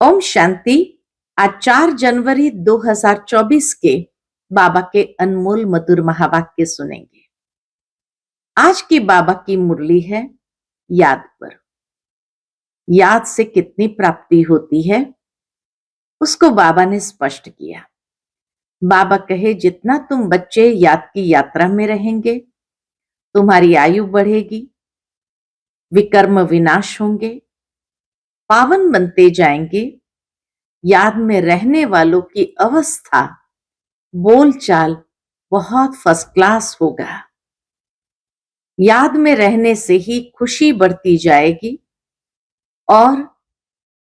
ओम शांति। आज 4 जनवरी 2024 के बाबा के अनमोल मधुर महावाक्य सुनेंगे। आज की बाबा की मुरली है याद पर। याद से कितनी प्राप्ति होती है उसको बाबा ने स्पष्ट किया। बाबा कहे, जितना तुम बच्चे याद की यात्रा में रहेंगे तुम्हारी आयु बढ़ेगी, विकर्म विनाश होंगे, पावन बनते जाएंगे। याद में रहने वालों की अवस्था, बोलचाल बहुत फर्स्ट क्लास होगा। याद में रहने से ही खुशी बढ़ती जाएगी और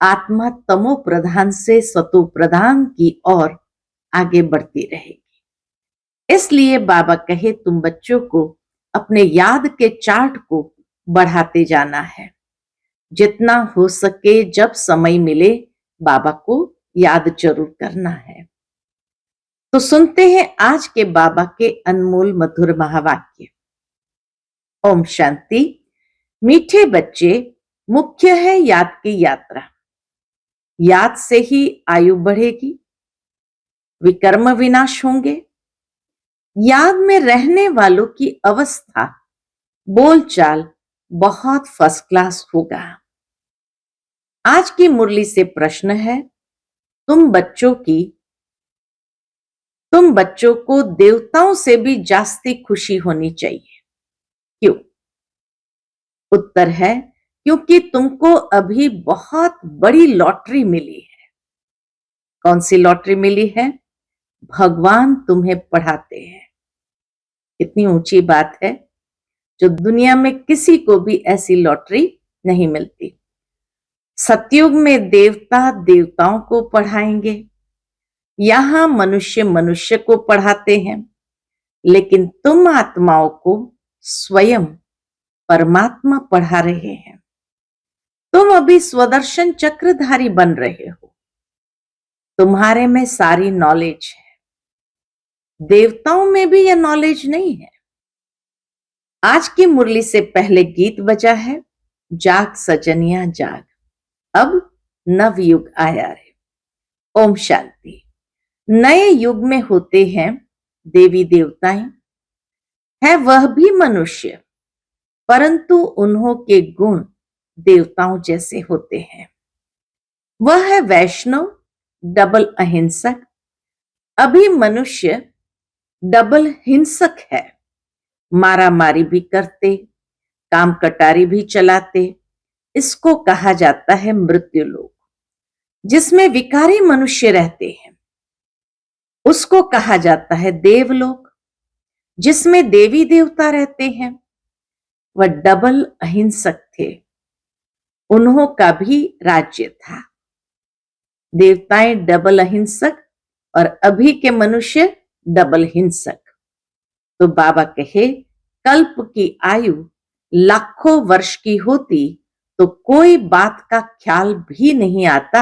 आत्मा तमो प्रधान से सतो प्रधान की ओर आगे बढ़ती रहेगी। इसलिए बाबा कहे, तुम बच्चों को अपने याद के चार्ट को बढ़ाते जाना है। जितना हो सके जब समय मिले बाबा को याद जरूर करना है। तो सुनते हैं आज के बाबा के अनमोल मधुर महावाक्य। ओम शांति। मीठे बच्चे, मुख्य है याद की यात्रा। याद से ही आयु बढ़ेगी, विकर्म विनाश होंगे, याद में रहने वालों की अवस्था, बोलचाल बहुत फर्स्ट क्लास होगा। आज की मुरली से प्रश्न है, तुम बच्चों को देवताओं से भी जास्ती खुशी होनी चाहिए। क्यों? उत्तर है, क्योंकि तुमको अभी बहुत बड़ी लॉटरी मिली है। कौन सी लॉटरी मिली है? भगवान तुम्हें पढ़ाते हैं। कितनी ऊंची बात है, जो दुनिया में किसी को भी ऐसी लॉटरी नहीं मिलती। सतयुग में देवता देवताओं को पढ़ाएंगे, यहां मनुष्य मनुष्य को पढ़ाते हैं, लेकिन तुम आत्माओं को स्वयं परमात्मा पढ़ा रहे हैं। तुम अभी स्वदर्शन चक्रधारी बन रहे हो, तुम्हारे में सारी नॉलेज है। देवताओं में भी यह नॉलेज नहीं है। आज की मुरली से पहले गीत बजा है, जाग सजनिया जाग, अब नव युग आया है। ओम शांति। नए युग में होते हैं देवी देवताएं, है वह भी मनुष्य, परंतु उन्हों के गुण देवताओं जैसे होते हैं। वह है वैष्णव, डबल अहिंसक। अभी मनुष्य डबल हिंसक है, मारा मारी भी करते, काम कटारी भी चलाते। इसको कहा जाता है मृत्यु लोक, जिसमें विकारी मनुष्य रहते हैं। उसको कहा जाता है देवलोक, जिसमें देवी देवता रहते हैं। वह डबल अहिंसक थे, उन्हों का भी राज्य था। देवताएं डबल अहिंसक और अभी के मनुष्य डबल हिंसक। तो बाबा कहे, कल्प की आयु लाखों वर्ष की होती तो कोई बात का ख्याल भी नहीं आता।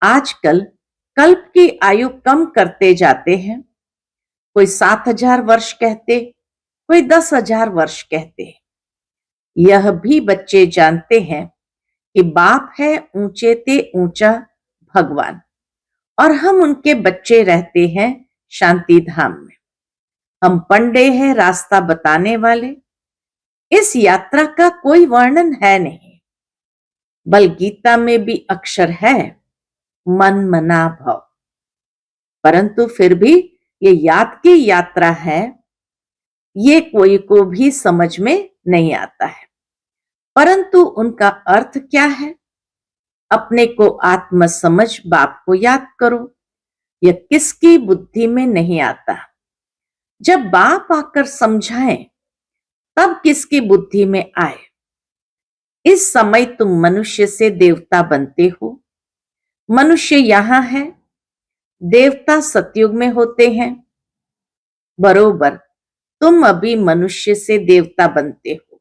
आजकल कल्प की आयु कम करते जाते हैं। कोई 7,000 वर्ष कहते, कोई 10,000 वर्ष कहते। यह भी बच्चे जानते हैं कि बाप है ऊंचे ते ऊंचा भगवान, और हम उनके बच्चे रहते हैं शांति धाम में। हम पंडे हैं रास्ता बताने वाले। इस यात्रा का कोई वर्णन है नहीं, बल गीता में भी अक्षर है मन मना भव, परंतु फिर भी ये याद की यात्रा है, ये कोई को भी समझ में नहीं आता है। परंतु उनका अर्थ क्या है? अपने को आत्म समझ बाप को याद करो। यह किसकी बुद्धि में नहीं आता। जब बाप आकर समझाएं तब किसकी बुद्धि में आए। इस समय तुम मनुष्य से देवता बनते हो। मनुष्य यहां है, देवता सतयुग में होते हैं। बरोबर तुम अभी मनुष्य से देवता बनते हो।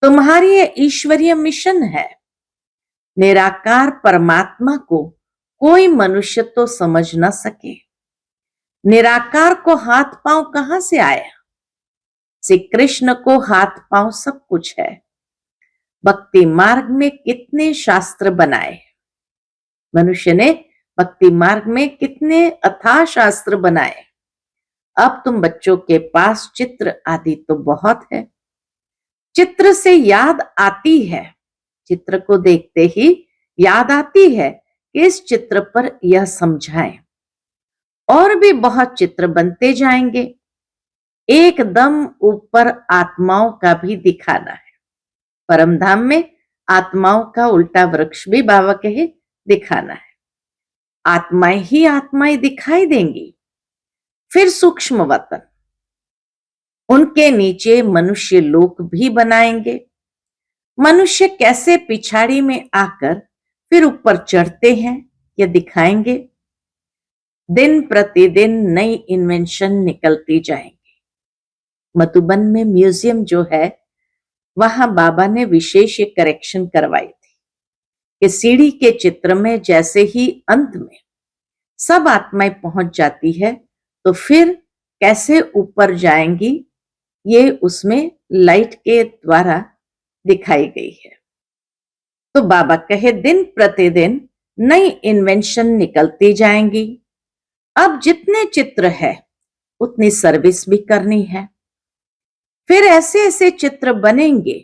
तुम्हारी ये ईश्वरीय मिशन है। निराकार परमात्मा को कोई मनुष्य तो समझ न सके। निराकार को हाथ पांव कहां से आया? श्री कृष्ण को हाथ पांव सब कुछ है। भक्ति मार्ग में कितने शास्त्र बनाए, मनुष्य ने भक्ति मार्ग में कितने अथाह शास्त्र बनाए। अब तुम बच्चों के पास चित्र आदि तो बहुत है। चित्र से याद आती है, चित्र को देखते ही याद आती है कि इस चित्र पर यह समझाएं। और भी बहुत चित्र बनते जाएंगे। एकदम ऊपर आत्माओं का भी दिखाना है। परमधाम में आत्माओं का उल्टा वृक्ष भी बाबा कहे दिखाना है। आत्माएं ही आत्माएं दिखाई देंगी। फिर सूक्ष्म वतन, उनके नीचे मनुष्य लोक भी बनाएंगे। मनुष्य कैसे पिछाड़ी में आकर फिर ऊपर चढ़ते हैं यह दिखाएंगे। दिन प्रतिदिन नई इन्वेंशन निकलती जाएंगी। मधुबन में म्यूजियम जो है, वहां बाबा ने विशेष करेक्शन करवाई थी कि सीढ़ी के चित्र में जैसे ही अंत में सब आत्माएं पहुंच जाती है तो फिर कैसे ऊपर जाएंगी, ये उसमें लाइट के द्वारा दिखाई गई है। तो बाबा कहे दिन प्रतिदिन नई इन्वेंशन निकलती जाएंगी। अब जितने चित्र है उतनी सर्विस भी करनी है। फिर ऐसे ऐसे चित्र बनेंगे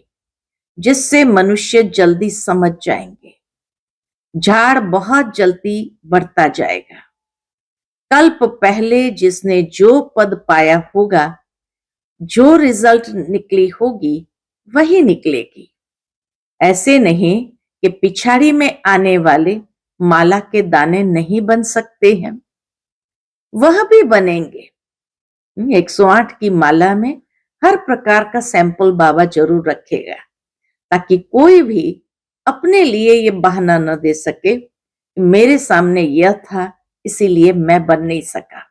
जिससे मनुष्य जल्दी समझ जाएंगे। झाड़ बहुत जल्दी बढ़ता जाएगा। कल्प पहले जिसने जो पद पाया होगा, जो रिजल्ट निकली होगी वही निकलेगी। ऐसे नहीं कि पिछाड़ी में आने वाले माला के दाने नहीं बन सकते हैं, वह भी बनेंगे। 108 की माला में हर प्रकार का सैंपल बाबा जरूर रखेगा, ताकि कोई भी अपने लिए ये बहाना न दे सके मेरे सामने यह था इसीलिए मैं बन नहीं सका।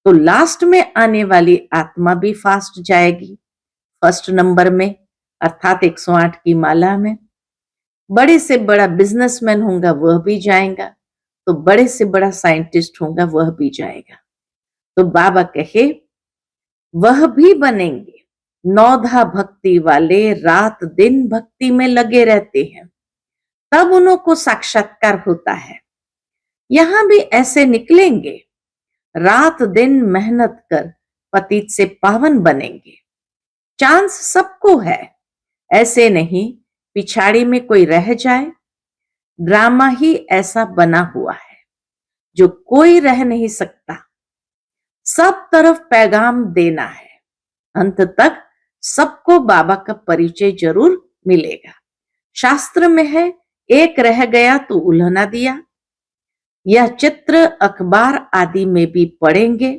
तो लास्ट में आने वाली आत्मा भी फास्ट जाएगी। फर्स्ट नंबर में अर्थात 108 की माला में बड़े से बड़ा बिजनेसमैन होगा वह भी जाएगा, तो बड़े से बड़ा साइंटिस्ट होगा वह भी जाएगा। तो बाबा कहे वह भी बनेंगे। नौधा भक्ति वाले रात दिन भक्ति में लगे रहते हैं, तब उनको साक्षात्कार होता है। यहां भी ऐसे निकलेंगे, रात दिन मेहनत कर पतित से पावन बनेंगे। चांस सबको है, ऐसे नहीं पिछाड़ी में कोई रह जाए। ड्रामा ही ऐसा बना हुआ है जो कोई रह नहीं सकता। सब तरफ पैगाम देना है, अंत तक सबको बाबा का परिचय जरूर मिलेगा। शास्त्र में है एक रह गया तो उल्हना दिया। यह चित्र अखबार आदि में भी पढ़ेंगे,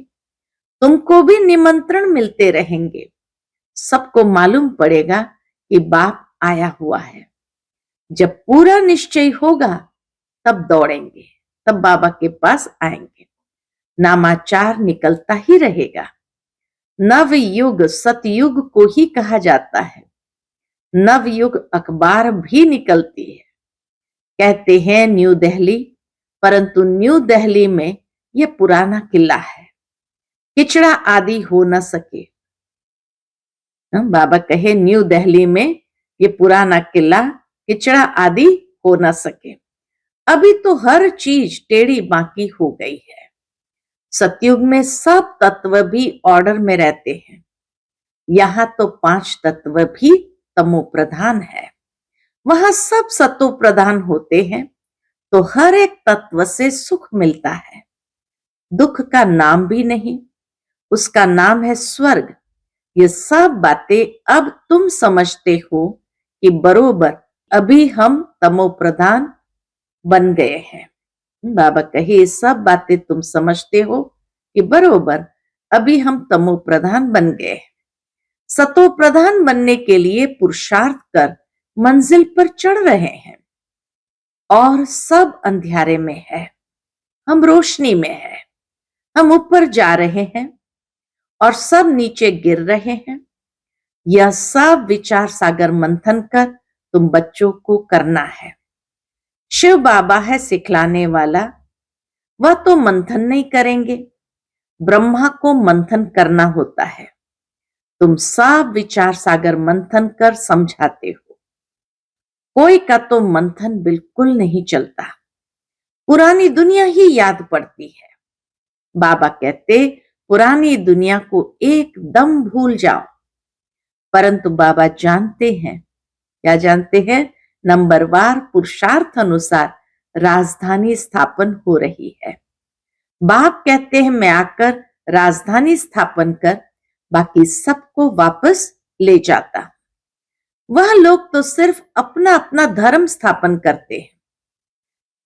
तुमको भी निमंत्रण मिलते रहेंगे। सबको मालूम पड़ेगा कि बाप आया हुआ है। जब पूरा निश्चय होगा तब दौड़ेंगे, तब बाबा के पास आएंगे। नामाचार निकलता ही रहेगा। नवयुग सतयुग को ही कहा जाता है। नवयुग अखबार भी निकलती है। कहते हैं न्यू दिल्ली, परंतु न्यू दिल्ली में यह पुराना किला है, किचड़ा आदि हो न सके। बाबा कहे न्यू दिल्ली में ये पुराना किला किचड़ा आदि हो न सके। अभी तो हर चीज टेढ़ी बाकी हो गई है। सतयुग में सब तत्व भी ऑर्डर में रहते हैं। यहाँ तो 5 तत्व भी तमो प्रधान है। वहां सब सतो प्रधान होते हैं, तो हर एक तत्व से सुख मिलता है। दुख का नाम भी नहीं, उसका नाम है स्वर्ग। ये सब बातें अब तुम समझते हो कि बरोबर अभी हम तमो प्रधान बन गए हैं। बाबा कहे ये सब बातें तुम समझते हो कि बरोबर अभी हम तमो प्रधान बन गए। सतो प्रधान बनने के लिए पुरुषार्थ कर मंजिल पर चढ़ रहे हैं, और सब अंधियारे में है, हम रोशनी में है। हम ऊपर जा रहे हैं और सब नीचे गिर रहे हैं। यह सब विचार सागर मंथन कर तुम बच्चों को करना है। शिव बाबा है सिखलाने वाला, वह तो मंथन नहीं करेंगे, ब्रह्मा को मंथन करना होता है। तुम सब विचार सागर मंथन कर समझाते हो। कोई का तो मंथन बिल्कुल नहीं चलता। पुरानी दुनिया ही याद पड़ती है। बाबा कहते पुरानी दुनिया को एकदम भूल जाओ। परंतु बाबा जानते हैं, क्या जानते हैं? नंबरवार पुरुषार्थ अनुसार राजधानी स्थापन हो रही है। बाप कहते हैं मैं आकर राजधानी स्थापन कर बाकी सबको वापस ले जाता। वह लोग तो सिर्फ अपना अपना धर्म स्थापन करते हैं,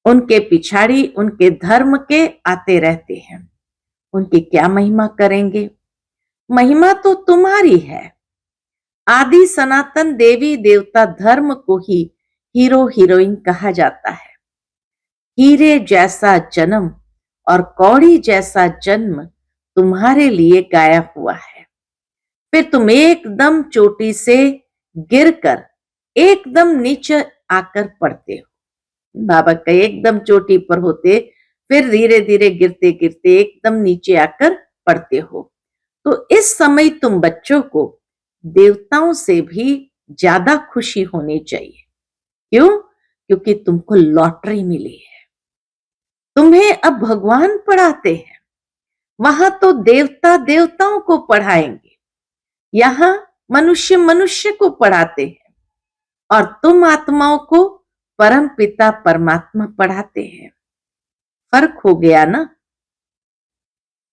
उनके पिछाड़ी उनके धर्म के आते रहते हैं। उनकी क्या महिमा करेंगे? महिमा तो तुम्हारी है। आदि सनातन देवी देवता धर्म को ही हीरो हीरोइन कहा जाता है। हीरे जैसा जन्म और कौड़ी जैसा जन्म तुम्हारे लिए गाया हुआ है। फिर तुम एकदम चोटी से गिरकर एकदम नीचे आकर पड़ते हो। बाबा का एकदम चोटी पर होते, फिर धीरे धीरे गिरते गिरते एकदम नीचे आकर पड़ते हो। तो इस समय तुम बच्चों को देवताओं से भी ज्यादा खुशी होनी चाहिए। क्यों? क्योंकि तुमको लॉटरी मिली है। तुम्हें अब भगवान पढ़ाते हैं, वहां तो देवता देवताओं को पढ़ाएंगे, यहां मनुष्य मनुष्य को पढ़ाते हैं और तुम आत्माओं को परम पिता परमात्मा पढ़ाते हैं। फर्क हो गया ना?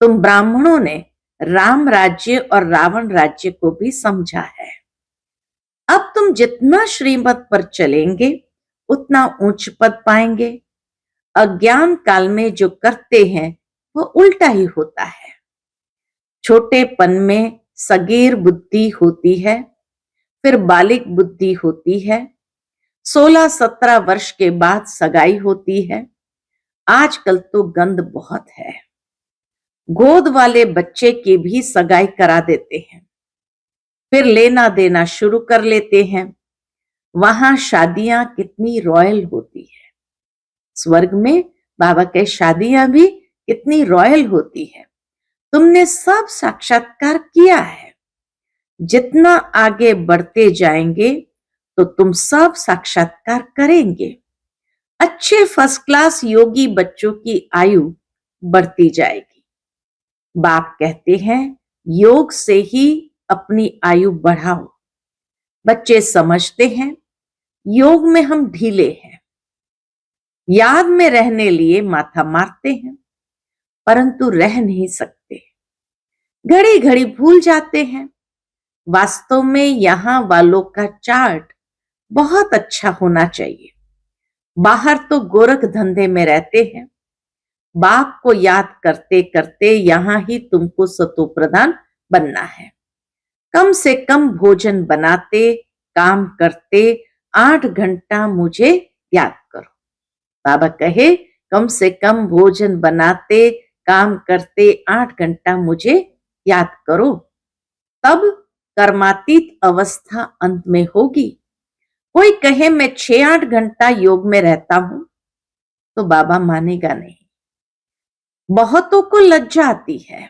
तुम ब्राह्मणों ने राम राज्य और रावण राज्य को भी समझा है। अब तुम जितना श्रीमत पर चलेंगे उतना उच्च पद पाएंगे। अज्ञान काल में जो करते हैं वो उल्टा ही होता है। छोटेपन में सगीर बुद्धि होती है, फिर बालिक बुद्धि होती है, 16-17 वर्ष के बाद सगाई होती है। आजकल तो गंद बहुत है, गोद वाले बच्चे की भी सगाई करा देते हैं, फिर लेना देना शुरू कर लेते हैं। वहां शादियां कितनी रॉयल होती है। स्वर्ग में बाबा के शादियां भी कितनी रॉयल होती है। तुमने सब साक्षात्कार किया है। जितना आगे बढ़ते जाएंगे तो तुम सब साक्षात्कार करेंगे। अच्छे फर्स्ट क्लास योगी बच्चों की आयु बढ़ती जाएगी। बाप कहते हैं योग से ही अपनी आयु बढ़ाओ। बच्चे समझते हैं योग में हम ढीले हैं, याद में रहने लिए माथा मारते हैं, परंतु रह नहीं सकते, घड़ी घड़ी भूल जाते हैं। वास्तव में यहां वालों का चार्ट बहुत अच्छा होना चाहिए। बाहर तो गोरख धंधे में रहते हैं, बाप को याद करते करते यहां ही तुमको सतो प्रधान बनना है। कम से कम भोजन बनाते काम करते 8 घंटा मुझे याद करो। बाबा कहे कम से कम भोजन बनाते काम करते 8 घंटा मुझे याद करो, तब कर्मातीत अवस्था अंत में होगी। कोई कहे मैं 6-8 घंटा योग में रहता हूं तो बाबा मानेगा नहीं। बहुतों को लज्जा आती है,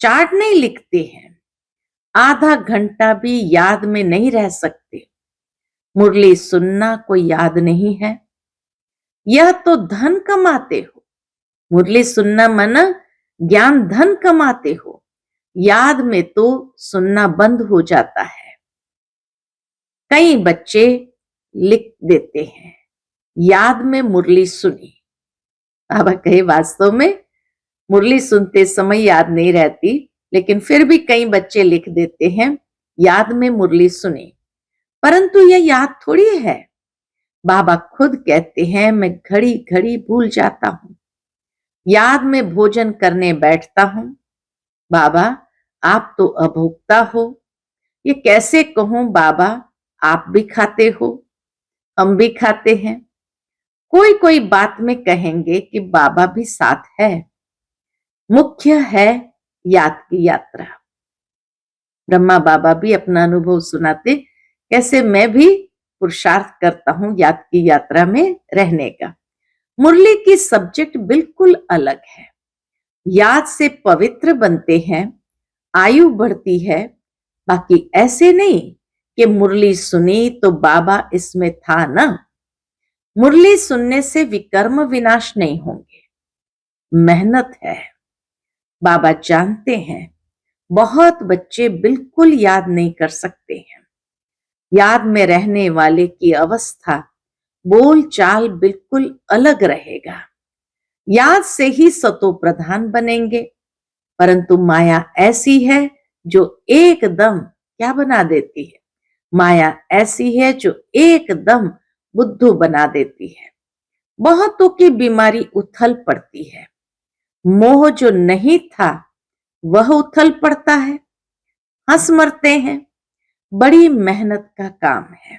चार्ट नहीं लिखते हैं, आधा घंटा भी याद में नहीं रह सकते। मुरली सुनना कोई याद नहीं है, यह तो धन कमाते हो। मुरली सुनना माना ज्ञान धन कमाते हो, याद में तो सुनना बंद हो जाता है। कई बच्चे लिख देते हैं याद में मुरली सुनी। बाबा कहे वास्तव में मुरली सुनते समय याद नहीं रहती, लेकिन फिर भी कई बच्चे लिख देते हैं याद में मुरली सुनी, परंतु यह याद थोड़ी है। बाबा खुद कहते हैं मैं घड़ी घड़ी भूल जाता हूं, याद में भोजन करने बैठता हूं। बाबा आप तो अभोक्ता हो। ये कैसे कहूं बाबा, आप भी खाते हो हम भी खाते हैं। कोई कोई बात में कहेंगे कि बाबा भी साथ है। मुख्य है याद की यात्रा। ब्रह्मा बाबा भी अपना अनुभव सुनाते, कैसे मैं भी पुरुषार्थ करता हूं याद की यात्रा में रहने का। मुरली की सब्जेक्ट बिल्कुल अलग है। याद से पवित्र बनते हैं, आयु बढ़ती है। बाकी ऐसे नहीं कि मुरली सुनी तो बाबा इसमें था ना। मुरली सुनने से विकर्म विनाश नहीं होंगे, मेहनत है। बाबा जानते हैं बहुत बच्चे बिल्कुल याद नहीं कर सकते हैं। याद में रहने वाले की अवस्था, बोल चाल बिल्कुल अलग रहेगा। याद से ही सतो प्रधान बनेंगे, परंतु माया ऐसी है जो एकदम क्या बना देती है? माया ऐसी है जो एकदम बुद्धू बना देती है। बहुतों की बीमारी उथल पड़ती है। मोह जो नहीं था वह उथल पड़ता है, हंस मरते हैं। बड़ी मेहनत का काम है।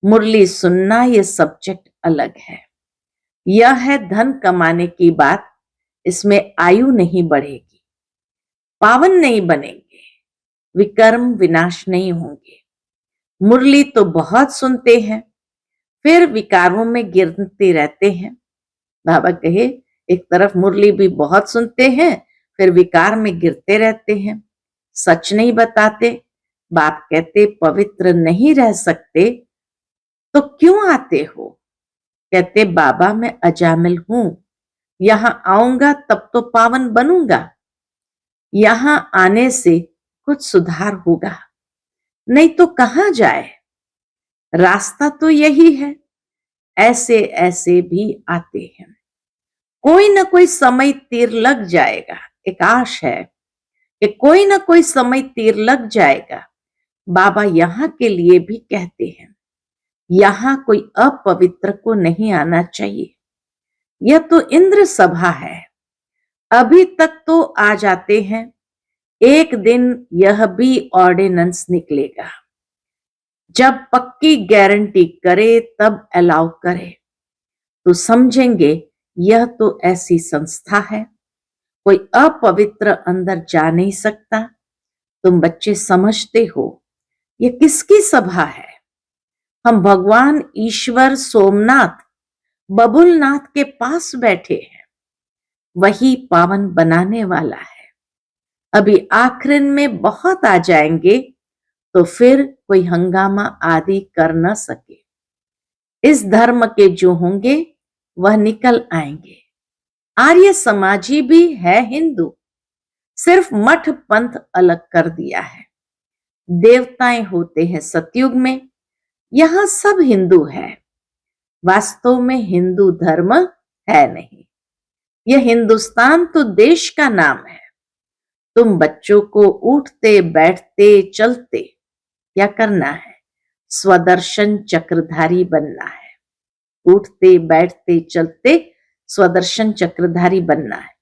मुरली सुनना ये सब्जेक्ट अलग है। यह है धन कमाने की बात, इसमें आयु नहीं बढ़ेगी, पावन नहीं बनेंगे, विकर्म विनाश नहीं होंगे। मुरली तो बहुत सुनते हैं, फिर विकारों में गिरते रहते हैं। बाबा कहे एक तरफ मुरली भी बहुत सुनते हैं, फिर विकार में गिरते रहते हैं, सच नहीं बताते। बाप कहते पवित्र नहीं रह सकते तो क्यों आते हो? कहते बाबा मैं अजामिल हूं, यहां आऊंगा तब तो पावन बनूंगा, यहां आने से कुछ सुधार होगा, नहीं तो कहां जाए? रास्ता तो यही है। ऐसे ऐसे भी आते हैं, कोई ना कोई समय तीर लग जाएगा। एक आश है कि कोई ना कोई समय तीर लग जाएगा। बाबा यहाँ के लिए भी कहते हैं यहाँ कोई अपवित्र को नहीं आना चाहिए। यह तो इंद्र सभा है, अभी तक तो आ जाते हैं, एक दिन यह भी ऑर्डिनेंस निकलेगा। जब पक्की गारंटी करे तब अलाउ करे तो समझेंगे यह तो ऐसी संस्था है, कोई अपवित्र अंदर जा नहीं सकता। तुम बच्चे समझते हो ये किसकी सभा है? हम भगवान ईश्वर सोमनाथ बबुलनाथ के पास बैठे हैं, वही पावन बनाने वाला है। अभी आखिर में बहुत आ जाएंगे तो फिर कोई हंगामा आदि कर न सके। इस धर्म के जो होंगे वह निकल आएंगे। आर्य समाजी भी है हिंदू, सिर्फ मठ पंथ अलग कर दिया है। देवताएं होते हैं सतयुग में, यहां सब हिंदू है। वास्तव में हिंदू धर्म है नहीं, यह हिंदुस्तान तो देश का नाम है। तुम बच्चों को उठते बैठते चलते क्या करना है? स्वदर्शन चक्रधारी बनना है। उठते बैठते चलते स्वदर्शन चक्रधारी बनना है।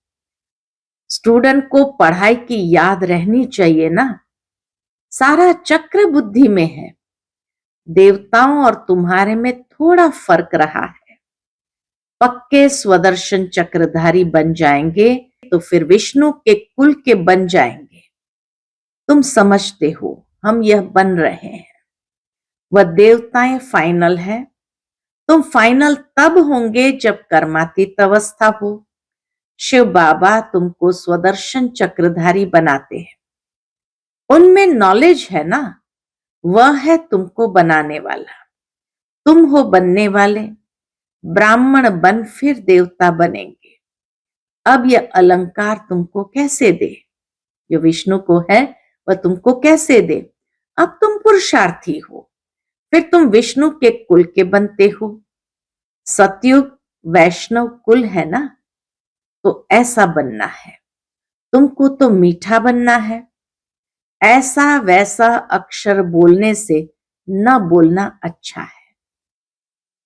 स्टूडेंट को पढ़ाई की याद रहनी चाहिए ना, सारा चक्र बुद्धि में है। देवताओं और तुम्हारे में थोड़ा फर्क रहा है। पक्के स्वदर्शन चक्रधारी बन जाएंगे तो फिर विष्णु के कुल के बन जाएंगे। तुम समझते हो हम यह बन रहे हैं। वह देवताएं फाइनल है, तुम फाइनल तब होंगे जब कर्मातीत अवस्था हो। शिव बाबा तुमको स्वदर्शन चक्रधारी बनाते हैं, उनमें नॉलेज है ना, वह है तुमको बनाने वाला। तुम हो बनने वाले, ब्राह्मण बन फिर देवता बनेंगे। अब यह अलंकार तुमको कैसे दे? जो विष्णु को है वह तुमको कैसे दे? अब तुम पुरुषार्थी हो, फिर तुम विष्णु के कुल के बनते हो। सतयुग वैष्णव कुल है ना, तो ऐसा बनना है। तुमको तो मीठा बनना है। ऐसा वैसा अक्षर बोलने से न बोलना अच्छा है।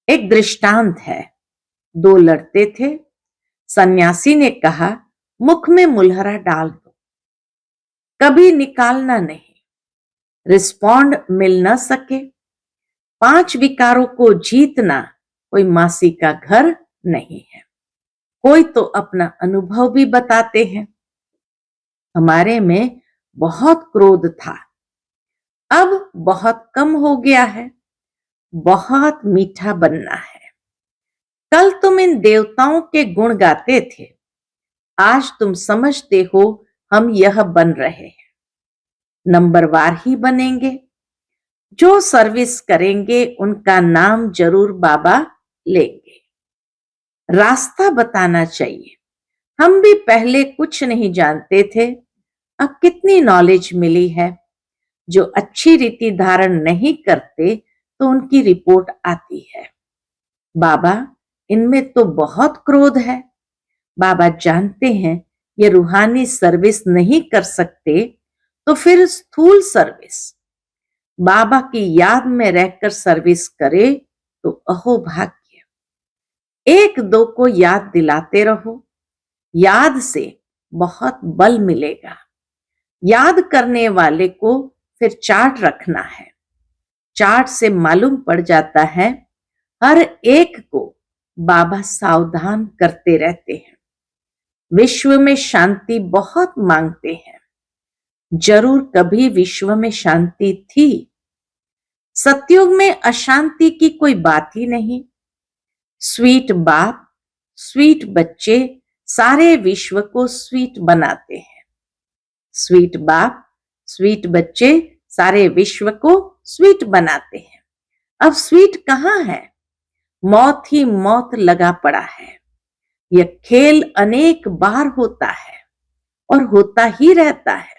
एक दृष्टांत है, दो लड़ते थे। सन्यासी ने कहा मुख में मुलहरा डाल दो, कभी निकालना नहीं। रिस्पॉन्ड मिल न सके। 5 विकारों को जीतना कोई मासी का घर नहीं है। कोई तो अपना अनुभव भी बताते हैं। हमारे में बहुत क्रोध था, अब बहुत कम हो गया है। बहुत मीठा बनना है। कल तुम इन देवताओं के गुण गाते थे, आज तुम समझते हो हम यह बन रहे हैं। नंबरवार ही बनेंगे। जो सर्विस करेंगे उनका नाम जरूर बाबा लेंगे। रास्ता बताना चाहिए। हम भी पहले कुछ नहीं जानते थे, अब कितनी नॉलेज मिली है। जो अच्छी रीति धारण नहीं करते तो उनकी रिपोर्ट आती है, बाबा इनमें तो बहुत क्रोध है। बाबा जानते हैं ये रूहानी सर्विस नहीं कर सकते, तो फिर स्थूल सर्विस बाबा की याद में रहकर सर्विस करे तो अहो भाग्य। एक दो को याद दिलाते रहो, याद से बहुत बल मिलेगा। याद करने वाले को फिर चार्ट रखना है। चार्ट से मालूम पड़ जाता है हर एक को बाबा सावधान करते रहते हैं। विश्व में शांति बहुत मांगते हैं, जरूर कभी विश्व में शांति थी। सतयुग में अशांति की कोई बात ही नहीं। स्वीट बाप, स्वीट बच्चे सारे विश्व को स्वीट बनाते हैं। स्वीट बाप, स्वीट बच्चे सारे विश्व को स्वीट बनाते हैं। अब स्वीट कहाँ है? मौत ही मौत लगा पड़ा है। यह खेल अनेक बार होता है और होता ही रहता है।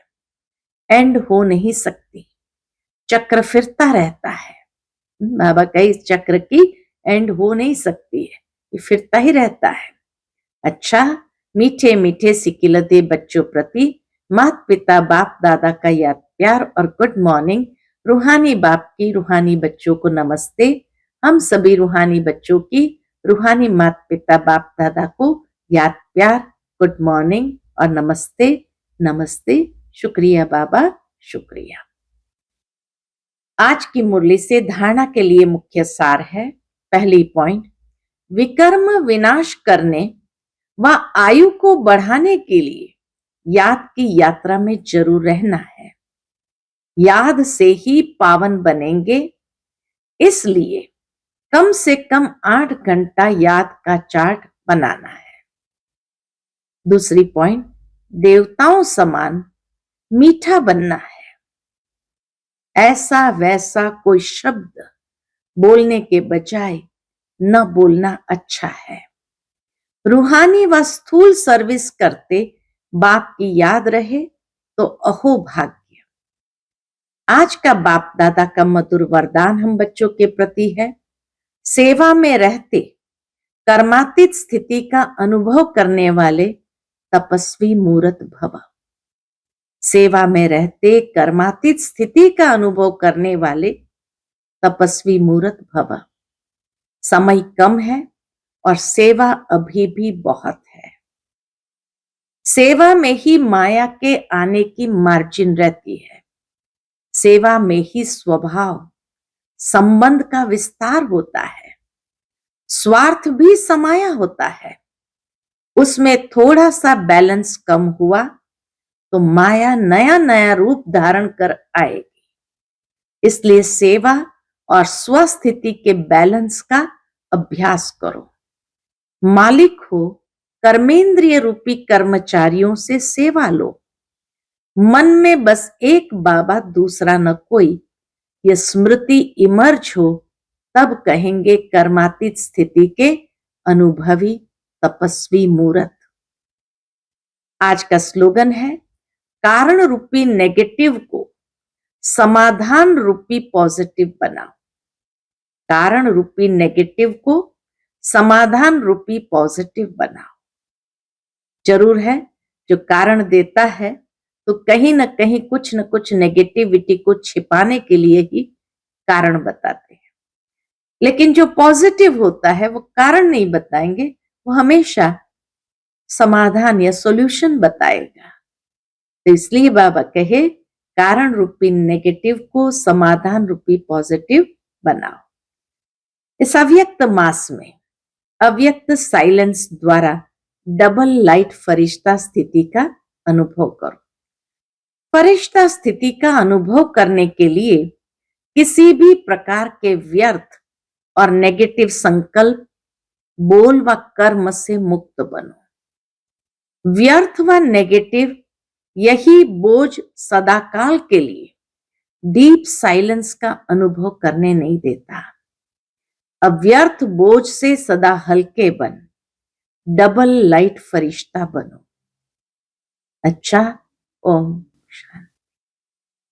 एंड हो नहीं सकती, चक्र फिरता रहता है। बाबा का इस चक्र की एंड हो नहीं सकती है, ये फिरता ही रहता है। अच्छा, मीठे मीठे सिकिलते बच्चों प्रति माता पिता बाप दादा का याद प्यार और गुड मॉर्निंग। रूहानी बाप की रूहानी बच्चों को नमस्ते। हम सभी रूहानी बच्चों की रूहानी माता पिता बाप दादा को याद प्यार, गुड मॉर्निंग और नमस्ते। नमस्ते, शुक्रिया बाबा, शुक्रिया। आज की मुरली से धारणा के लिए मुख्य सार है। पहली पॉइंट, विकर्म विनाश करने व आयु को बढ़ाने के लिए याद की यात्रा में जरूर रहना है। याद से ही पावन बनेंगे, इसलिए कम से कम 8 घंटा याद का चार्ट बनाना है। दूसरी पॉइंट, देवताओं समान मीठा बनना है। ऐसा वैसा कोई शब्द बोलने के बजाय न बोलना अच्छा है। रूहानी व स्थूल सर्विस करते बाप की याद रहे तो अहो भाग्य। आज का बाप दादा का मधुर वरदान हम बच्चों के प्रति है। सेवा में रहते कर्मातीत स्थिति का अनुभव करने वाले तपस्वी मूर्त भव। सेवा में रहते कर्मातीत स्थिति का अनुभव करने वाले तपस्वी मूर्त भव। समय कम है और सेवा अभी भी बहुत है। सेवा में ही माया के आने की मार्जिन रहती है। सेवा में ही स्वभाव संबंध का विस्तार होता है। स्वार्थ भी समाया होता है। उसमें थोड़ा सा बैलेंस कम हुआ तो माया नया नया रूप धारण कर आएगी। इसलिए सेवा और स्वस्थिति के बैलेंस का अभ्यास करो। मालिक हो, कर्मेंद्रिय रूपी कर्मचारियों से सेवा लो। मन में बस एक बाबा, दूसरा न कोई, यह स्मृति इमर्ज हो, तब कहेंगे कर्मातीत स्थिति के अनुभवी तपस्वी मूर्त। आज का स्लोगन है, कारण रूपी नेगेटिव को समाधान रूपी पॉजिटिव बनाओ। कारण रूपी नेगेटिव को समाधान रूपी पॉजिटिव बनाओ। जरूर है, जो कारण देता है तो कहीं ना कहीं कुछ न कुछ नेगेटिविटी को छिपाने के लिए ही कारण बताते हैं। लेकिन जो पॉजिटिव होता है वो कारण नहीं बताएंगे, वो हमेशा समाधान या सॉल्यूशन बताएगा। तो इसलिए बाबा कहे, कारण रूपी नेगेटिव को समाधान रूपी पॉजिटिव बनाओ। इस अव्यक्त मास में अव्यक्त साइलेंस द्वारा डबल लाइट फरिश्ता स्थिति का अनुभव करो। फरिश्ता स्थिति का अनुभव करने के लिए किसी भी प्रकार के व्यर्थ और नेगेटिव संकल्प, बोल व कर्म से मुक्त बनो। व्यर्थ व नेगेटिव यही बोझ सदाकाल के लिए डीप साइलेंस का अनुभव करने नहीं देता। अव्यर्थ बोझ से सदा हल्के बन, डबल लाइट फरिश्ता बनो। अच्छा, ओम शांति।